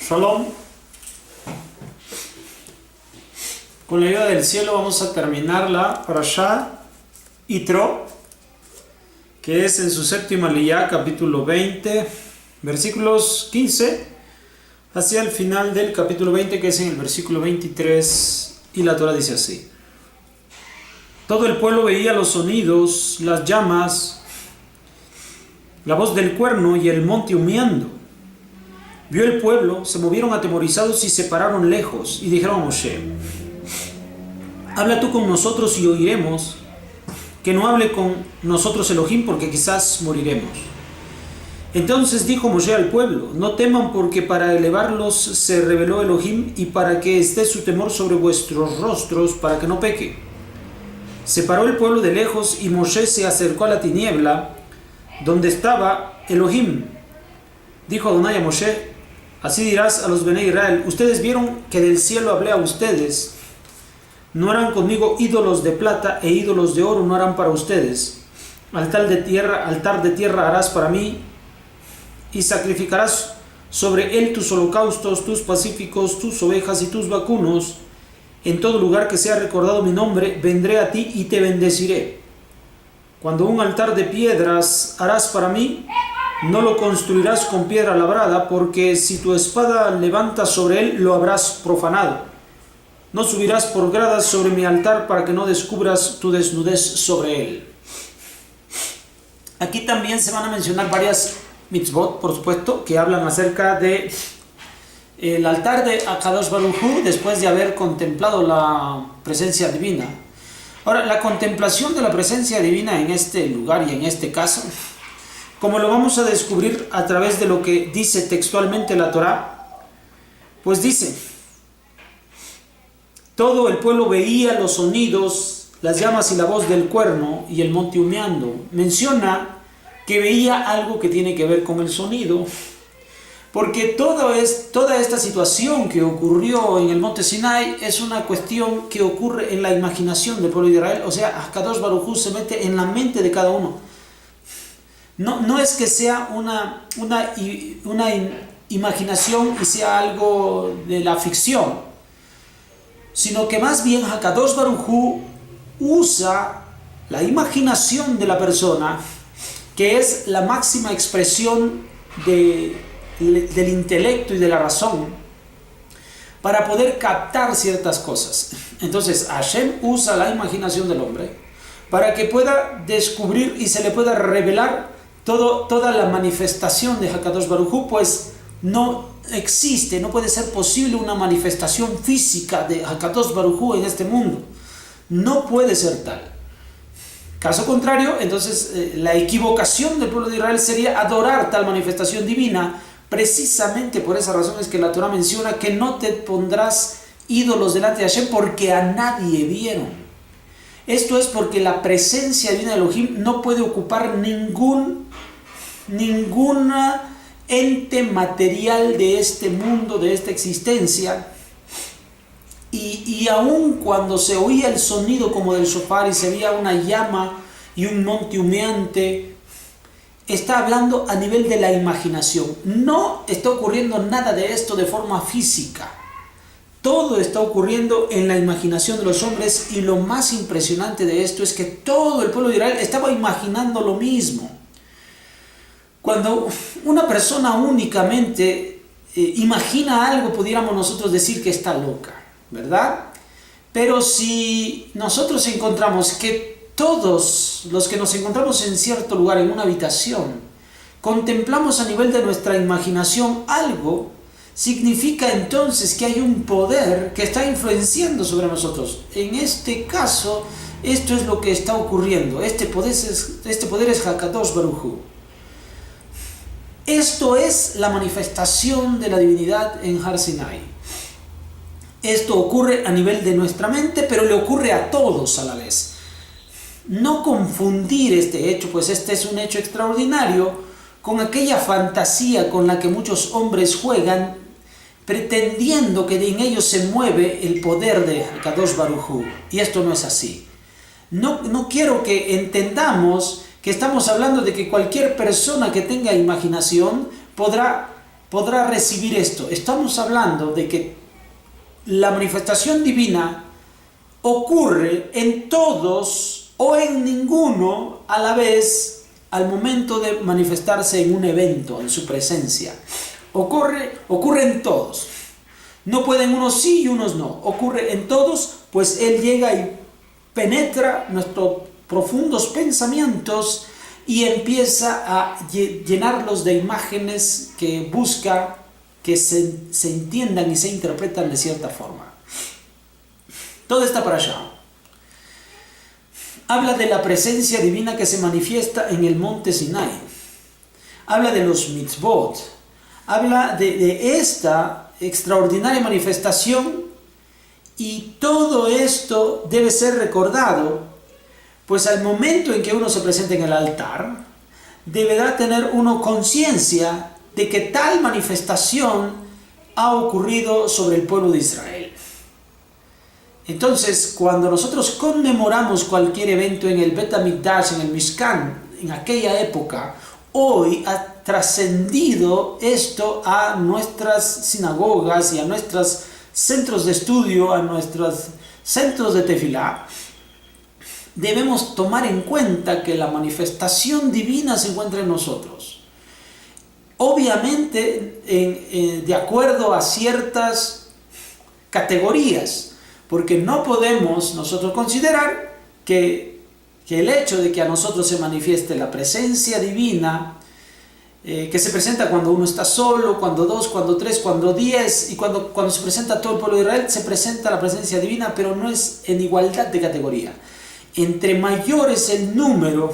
Shalom. Con la ayuda del cielo vamos a terminar la Parashá Yitro, que es en su séptima aliyá, capítulo 20, versículos 15, hacia el final del capítulo 20, que es en el versículo 23, y la Torah dice así: todo el pueblo veía los sonidos, las llamas, la voz del cuerno y el monte humeando. Vio el pueblo, se movieron atemorizados y se pararon lejos, y dijeron a Moshe: habla tú con nosotros y oiremos, que no hable con nosotros Elohim, porque quizás moriremos. Entonces dijo Moshe al pueblo: no teman, porque para elevarlos se reveló Elohim, y para que esté su temor sobre vuestros rostros, para que no peque. Se paró el pueblo de lejos, y Moshe se acercó a la tiniebla donde estaba Elohim. Dijo Adonai a Moshe: así dirás a los Bené Israel: ustedes vieron que del cielo hablé a ustedes. No harán conmigo ídolos de plata e ídolos de oro no harán para ustedes. Altar de tierra harás para mí, y sacrificarás sobre él tus holocaustos, tus pacíficos, tus ovejas y tus vacunos. En todo lugar que sea recordado mi nombre, vendré a ti y te bendeciré. Cuando un altar de piedras harás para mí, no lo construirás con piedra labrada, porque si tu espada levantas sobre él, lo habrás profanado. No subirás por gradas sobre mi altar, para que no descubras tu desnudez sobre él. Aquí también se van a mencionar varias mitzvot, por supuesto, que hablan acerca de el altar de Akadosh Baruj Hu, después de haber contemplado la presencia divina. Ahora, la contemplación de la presencia divina en este lugar y en este caso, como lo vamos a descubrir a través de lo que dice textualmente la Torá, pues dice: todo el pueblo veía los sonidos, las llamas y la voz del cuerno y el monte humeando. Menciona que veía algo que tiene que ver con el sonido, porque toda esta situación que ocurrió en el monte Sinai es una cuestión que ocurre en la imaginación del pueblo de Israel. O sea, Akadosh Baruj Hu se mete en la mente de cada uno. No es que sea una imaginación y sea algo de la ficción, sino que más bien Akadosh Baruj Hu usa la imaginación de la persona, que es la máxima expresión del intelecto y de la razón, para poder captar ciertas cosas. Entonces Hashem usa la imaginación del hombre para que pueda descubrir y se le pueda revelar toda la manifestación de Akadosh Baruj Hu, pues no existe, no puede ser posible una manifestación física de Akadosh Baruj Hu en este mundo. No puede ser tal. Caso contrario, entonces la equivocación del pueblo de Israel sería adorar tal manifestación divina. Precisamente por esa razón es que la Torah menciona que no te pondrás ídolos delante de Hashem, porque a nadie vieron. Esto es porque la presencia divina de Elohim no puede ocupar ningún ente material de este mundo, de esta existencia. Y aun cuando se oía el sonido como del shofar y se veía una llama y un monte humeante, está hablando a nivel de la imaginación. No está ocurriendo nada de esto de forma física. Todo está ocurriendo en la imaginación de los hombres, y lo más impresionante de esto es que todo el pueblo de Israel estaba imaginando lo mismo. Cuando una persona únicamente imagina algo, pudiéramos nosotros decir que está loca, ¿verdad? Pero si nosotros encontramos que todos los que nos encontramos en cierto lugar, en una habitación, contemplamos a nivel de nuestra imaginación algo, significa entonces que hay un poder que está influenciando sobre nosotros. En este caso, esto es lo que está ocurriendo. Este poder es Akadosh Baruj Hu. Esto es la manifestación de la divinidad en Har Sinai. Esto ocurre a nivel de nuestra mente, pero le ocurre a todos a la vez. No confundir este hecho, pues este es un hecho extraordinario, con aquella fantasía con la que muchos hombres juegan, pretendiendo que en ellos se mueve el poder de Akadosh Baruj Hu. Y esto no es así. No quiero que entendamos que estamos hablando de que cualquier persona que tenga imaginación podrá podrá recibir esto. Estamos hablando de que la manifestación divina ocurre en todos o en ninguno a la vez al momento de manifestarse en un evento, en su presencia. Ocurre en todos. No pueden unos sí y unos no. Ocurre en todos, pues Él llega y penetra nuestros profundos pensamientos y empieza a llenarlos de imágenes que busca que se entiendan y se interpretan de cierta forma. Todo está para allá. Habla de la presencia divina que se manifiesta en el monte Sinai. Habla de los mitzvot. Habla de esta extraordinaria manifestación, y todo esto debe ser recordado, pues al momento en que uno se presenta en el altar, deberá tener uno conciencia de que tal manifestación ha ocurrido sobre el pueblo de Israel. Entonces, cuando nosotros conmemoramos cualquier evento en el Bet HaMikdash, en el Mishkan, en aquella época, hoy ha trascendido esto a nuestras sinagogas y a nuestros centros de estudio, a nuestros centros de tefilá. Debemos tomar en cuenta que la manifestación divina se encuentra en nosotros. Obviamente, de acuerdo a ciertas categorías, porque no podemos nosotros considerar que el hecho de que a nosotros se manifieste la presencia divina, que se presenta cuando uno está solo, cuando dos, cuando tres, cuando 10, y cuando se presenta todo el pueblo de Israel, se presenta la presencia divina, pero no es en igualdad de categoría. Entre mayor es el número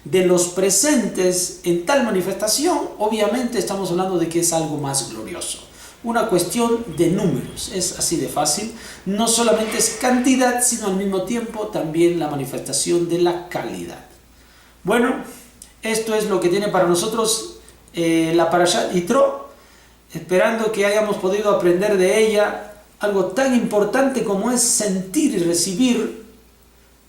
de los presentes en tal manifestación, obviamente estamos hablando de que es algo más glorioso. Una cuestión de números, es así de fácil. No solamente es cantidad, sino al mismo tiempo también la manifestación de la calidad. Bueno, esto es lo que tiene para nosotros la Parashat Yitro, esperando que hayamos podido aprender de ella algo tan importante como es sentir y recibir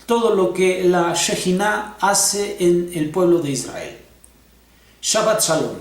todo lo que la Shejinah hace en el pueblo de Israel. Shabbat Shalom.